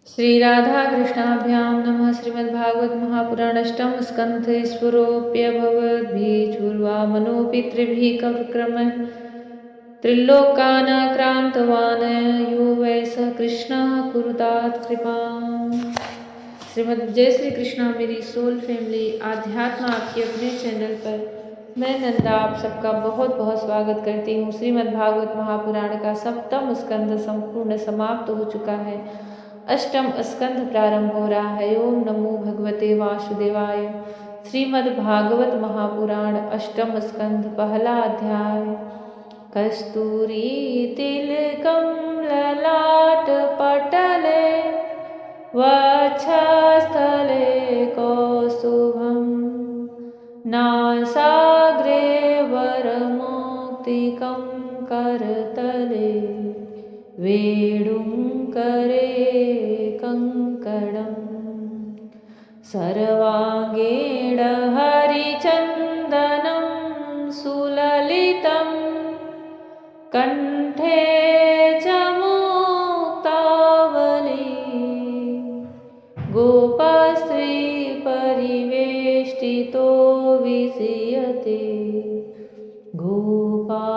श्री राधा कृष्णाभ्यां नमः। श्रीमद्भागवत महापुराण अष्टम स्कंध ईश्वरोऽप्यभवद्भिर्वामनोऽपि त्रिभिः कवक्रमः त्रिलोकानाक्रान्तवान् यो वै स कृष्णः कुरुतात् कृपाम्। श्रीमद् जय श्री कृष्णा मेरी सोल फैमिली आध्यात्म आपके अपने चैनल पर मैं नंदा आप सबका बहुत बहुत स्वागत करती हूँ। श्रीमद् भागवत महापुराण का सप्तम स्कंद संपूर्ण समाप्त हो चुका है। अष्टम स्कंद प्रारंभ हो रहा है। ओम नमो भगवते वासुदेवाय। श्रीमद् भागवत महापुराण अष्टम स्कंद पहला अध्याय। कस्तूरी तिलकं ललाट पटले वक्षस्थले कौस्तुभं नासाग्रे वरमौक्तिकं करतले वेणुकरे कङ्कणम् सर्वाङ्गेण हरिचन्दनं सुललितं कण्ठे च मुक्तावली गोपस्त्रीपरिवेष्टितो विजयते गोपालचूडामणि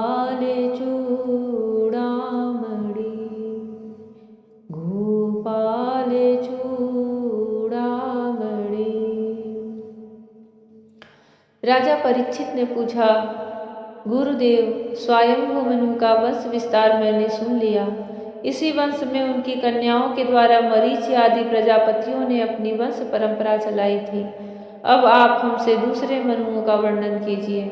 गोपालचूडामणि। राजा परीक्षित ने पूछा, गुरुदेव, स्वयंभू मनु का वंश विस्तार मैंने सुन लिया। इसी वंश में उनकी कन्याओं के द्वारा मरीचि आदि प्रजापतियों ने अपनी वंश परंपरा चलाई थी। अब आप हमसे दूसरे मनुओं का वर्णन कीजिए।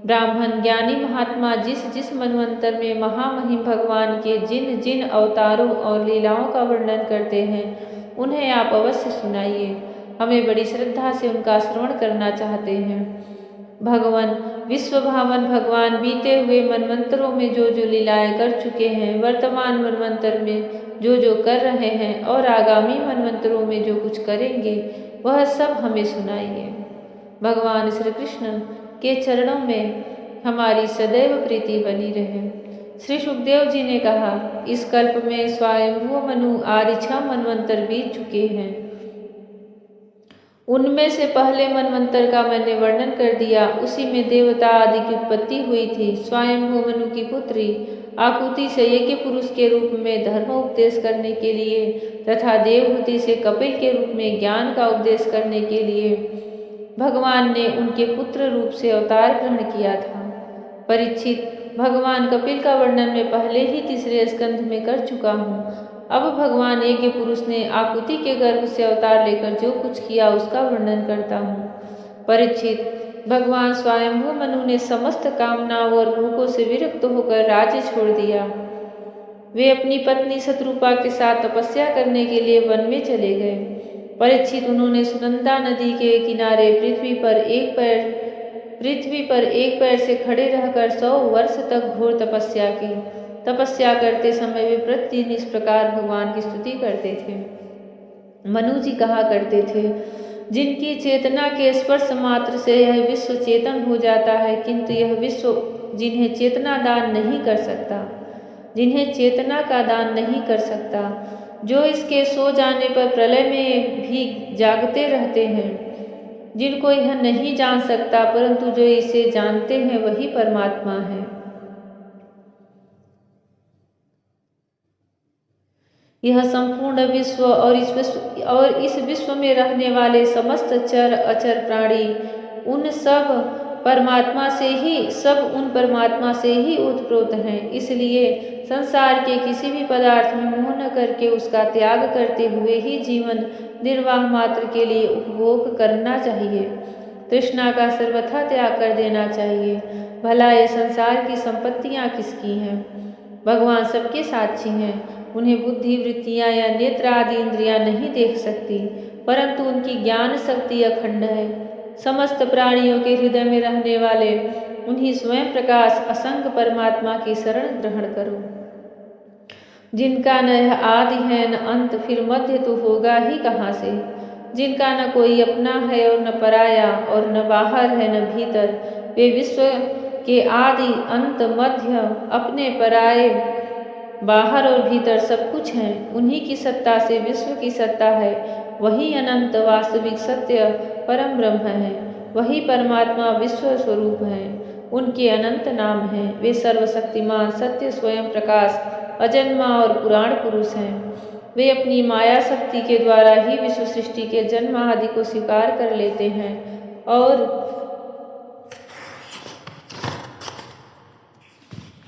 ब्राह्मण ज्ञानी महात्मा जिस जिस मनवंतर में महामहिम भगवान के जिन जिन अवतारों और लीलाओं का वर्णन करते हैं उन्हें आप अवश्य सुनाइए। हमें बड़ी श्रद्धा से उनका श्रवण करना चाहते हैं। भगवान विश्वभावन भगवान बीते हुए मनवंतरों में जो जो लीलाएं कर चुके हैं, वर्तमान मनवंतर में जो जो कर रहे हैं और आगामी मनवंतरों में जो कुछ करेंगे वह सब हमें सुनाइए। भगवान श्री कृष्ण के चरणों में हमारी सदैव प्रीति बनी रहे। श्री सुखदेव जी ने कहा, इस कल्प में स्वयंभू मनु आदि 6 मनवंतर बीत चुके हैं। उनमें से पहले मनवंतर का मैंने वर्णन कर दिया। उसी में देवता आदि की उत्पत्ति हुई थी। स्वयंभू मनु की पुत्री आकुति से यज्ञ पुरुष के रूप में धर्म उपदेश करने के लिए तथा देवहूति से कपिल के रूप में ज्ञान का उपदेश करने के लिए भगवान ने उनके पुत्र रूप से अवतार ग्रहण किया था। परीक्षित, भगवान कपिल का वर्णन मैं पहले ही तीसरे स्कंध में कर चुका हूँ। अब भगवान यज्ञ पुरुष ने आकुति के गर्भ से अवतार लेकर जो कुछ किया उसका वर्णन करता हूँ। परीक्षित, भगवान स्वयंभू मनु ने समस्त कामनाओं और भूखों से विरक्त होकर राज्य छोड़ दिया। वे अपनी पत्नी शत्रुपा के साथ तपस्या करने के लिए वन में चले गए। परीक्षित, उन्होंने सुनंदा नदी के किनारे पृथ्वी पर एक पैर से खड़े रहकर 100 वर्ष तक घोर तपस्या की। तपस्या करते समय वे प्रतिदिन इस प्रकार भगवान की स्तुति करते थे। मनु जी कहा करते थे, जिनकी चेतना के स्पर्श मात्र से यह विश्व चेतन हो जाता है, किंतु यह विश्व जिन्हें चेतना दान नहीं कर सकता, जिन्हें चेतना का दान नहीं कर सकता, जो इसके सो जाने पर प्रलय में भी जागते रहते हैं, जिनको यह नहीं जान सकता परंतु जो इसे जानते हैं वही परमात्मा है। यह संपूर्ण विश्व और इस विश्व में रहने वाले समस्त चर अचर प्राणी उन सब उन परमात्मा से ही ओतप्रोत हैं। इसलिए संसार के किसी भी पदार्थ में मोह न करके उसका त्याग करते हुए ही जीवन निर्वाह मात्र के लिए उपभोग करना चाहिए। तृष्णा का सर्वथा त्याग कर देना चाहिए। भला ये संसार की संपत्तियां किसकी हैं? भगवान सबके साक्षी हैं। उन्हें बुद्धि वृत्तियां या नेत्र आदि इंद्रियां नहीं देख सकती, परंतु उनकी ज्ञान शक्ति अखंड है। समस्त प्राणियों के हृदय में रहने वाले उन्हीं स्वयं प्रकाश असंग परमात्मा की शरण ग्रहण करो, जिनका न आदि है न अंत, फिर मध्य तो होगा ही कहाँ से, जिनका न कोई अपना है और न पराया और न बाहर है न भीतर। वे विश्व के आदि अंत मध्य अपने पराये बाहर और भीतर सब कुछ है। उन्हीं की सत्ता से विश्व की सत्ता है। वही अनंत वास्तविक सत्य परम ब्रह्म है। वही परमात्मा विश्व स्वरूप है। उनके अनंत नाम हैं। वे सर्वशक्तिमान सत्य स्वयं प्रकाश अजन्मा और पुराण पुरुष हैं। वे अपनी माया शक्ति के द्वारा ही विश्व सृष्टि के जन्म आदि को स्वीकार कर लेते हैं और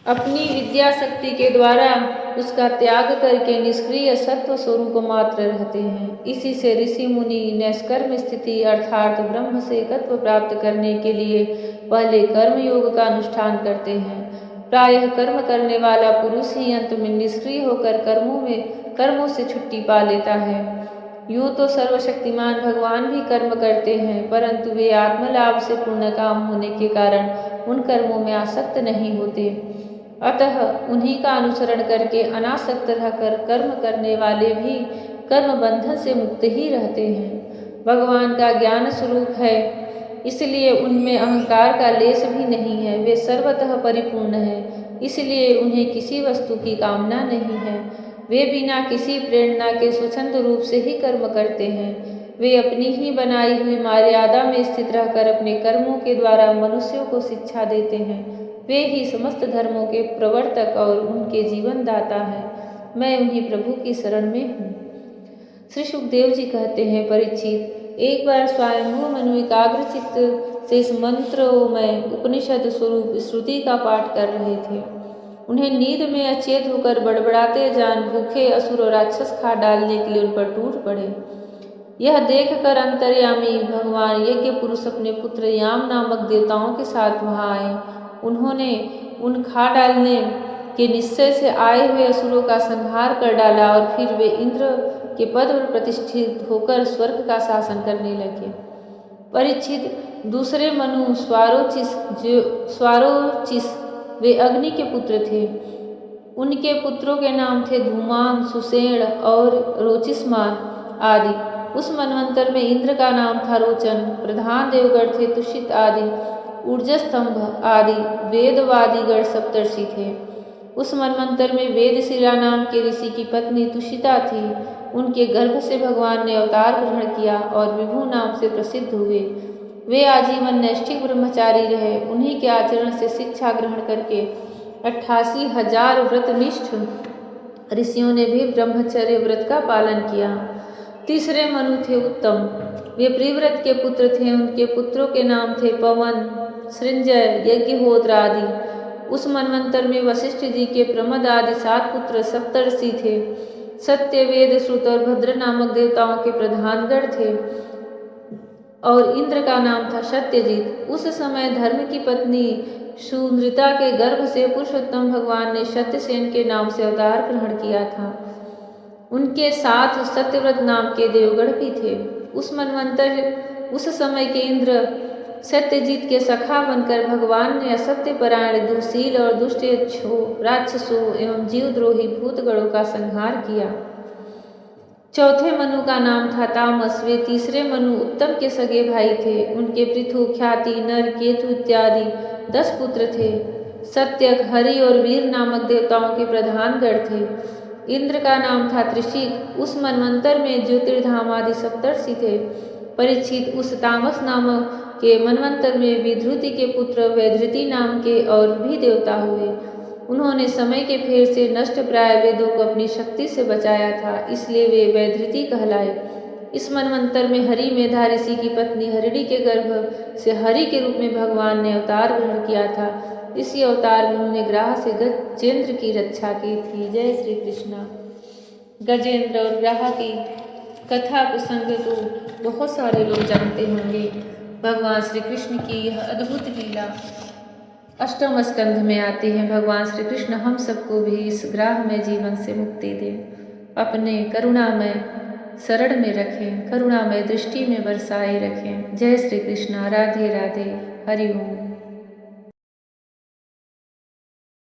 अपनी विद्या शक्ति के द्वारा उसका त्याग करके निष्क्रिय सत्व स्वरूप मात्र रहते हैं। इसी से ऋषि मुनि नैष्कर्म स्थिति अर्थात ब्रह्म से एकत्व प्राप्त करने के लिए पहले कर्म योग का अनुष्ठान करते हैं। प्रायः कर्म करने वाला पुरुष ही अंत में निष्क्रिय होकर कर्मों से छुट्टी पा लेता है। यूं तो सर्वशक्तिमान भगवान भी कर्म करते हैं, परंतु वे आत्मलाभ से पूर्ण काम होने के कारण उन कर्मों में आसक्त नहीं होते। अतः उन्हीं का अनुसरण करके अनासक्त रहकर कर्म करने वाले भी कर्म बंधन से मुक्त ही रहते हैं। भगवान का ज्ञान स्वरूप है, इसलिए उनमें अहंकार का लेश भी नहीं है। वे सर्वतः परिपूर्ण है, इसलिए उन्हें किसी वस्तु की कामना नहीं है। वे बिना किसी प्रेरणा के स्वच्छंद रूप से ही कर्म करते हैं। वे अपनी ही बनाई हुई मर्यादा में स्थित रहकर अपने कर्मों के द्वारा मनुष्यों को शिक्षा देते हैं। वे ही समस्त धर्मों के प्रवर्तक और उनके जीवन दाता हैं। मैं उन्हीं प्रभु की शरण में हूँ। श्री सुखदेव जी कहते हैं, परीक्षित, एक बार स्वयंभू मनु एकाग्र चित्त से इस मंत्रों में उपनिषद स्वरूप श्रुति का पाठ कर रहे थे। उन्हें नींद में अचेत होकर बड़बड़ाते जान भूखे असुर और राक्षस खा डालने के लिए उन पर टूट पड़े। यह देखकर अंतर्यामी भगवान यज्ञ पुरुष अपने पुत्र याम नामक देवताओं के साथ वहां आए। उन्होंने उन खा डालने के निश्चय से आए हुए असुरों का संहार कर डाला और फिर वे इंद्र के पद पर प्रतिष्ठित होकर स्वर्ग का शासन करने लगे। परीक्षित, दूसरे मनु स्वारोचिस वे अग्नि के पुत्र थे। उनके पुत्रों के नाम थे धूमान, सुषेण और रोचिस्मान आदि। उस मनवंतर में इंद्र का नाम था रोचन। प्रधान देवगण थे तुषित आदि, ऊर्जस्तंभ आदि वेदवादीगण सप्तर्षि थे। उस मनवंतर में वेदशिला नाम के ऋषि की पत्नी तुषिता थी। उनके गर्भ से भगवान ने अवतार ग्रहण किया और विभु नाम से प्रसिद्ध हुए। वे आजीवन नैष्ठिक ब्रह्मचारी रहे। उन्हीं के आचरण से शिक्षा ग्रहण करके 88,000 व्रतनिष्ठ ऋषियों ने भी ब्रह्मचर्य व्रत का पालन किया। तीसरे मनु थे उत्तम। वे प्रिव्रत के पुत्र थे। उनके पुत्रों के नाम थे पवन, सृंजय, यज्ञहोत्र आदि। उस मनवंतर में वशिष्ठ जी के प्रमद आदि 7 पुत्र सप्तर्षि थे। सत्य, वेद, श्रुत और भद्र नामक देवताओं के प्रधानगण थे और इंद्र का नाम था सत्यजीत। उस समय धर्म की पत्नी सुनृता के गर्भ से पुरुषोत्तम भगवान ने सत्यसेन के नाम से अवतार ग्रहण किया था। उनके साथ सत्यव्रत नाम के देवगण भी थे। उस समय के इंद्र सत्यजीत के सखा बनकर भगवान ने असत्य परायण, दुशील और दुष्ट राक्षसों एवं जीवद्रोही भूतगणों का संहार किया। चौथे मनु का नाम था तामस। वे तीसरे मनु उत्तम के सगे भाई थे। उनके पृथु, ख्याति, नर, केतु इत्यादि 10 पुत्र थे। सत्यक, हरि और वीर नामक देवताओं के प्रधान गण थे। इंद्र का नाम था त्रिशिक। उस मनवंतर में ज्योतिर्धाम आदि सप्तर्षि थे। परीक्षित, उस तामस नामक के मनवंतर में विधृति के पुत्र वैधृति नाम के और भी देवता हुए। उन्होंने समय के फेर से नष्ट प्राय वेदों को अपनी शक्ति से बचाया था, इसलिए वे वैधृति कहलाए। इस मनवंतर में हरि मेधा ऋषि की पत्नी हरिणी के गर्भ से हरि के रूप में भगवान ने अवतार ग्रहण किया था। इसी अवतार में उन्होंने ग्राह से गजेंद्र की रक्षा की थी। जय श्री कृष्णा। गजेंद्र और ग्राह की कथा प्रसंग तो बहुत सारे लोग जानते होंगे। भगवान श्री कृष्ण की यह अद्भुत लीला अष्टम स्कंध में आती है। भगवान श्री कृष्ण हम सबको भी इस ग्राह में जीवन से मुक्ति दे, अपने करुणामय शरण में रखें, करुणामय दृष्टि में बरसाए रखें। जय श्री कृष्ण। राधे राधे। हरि ओम।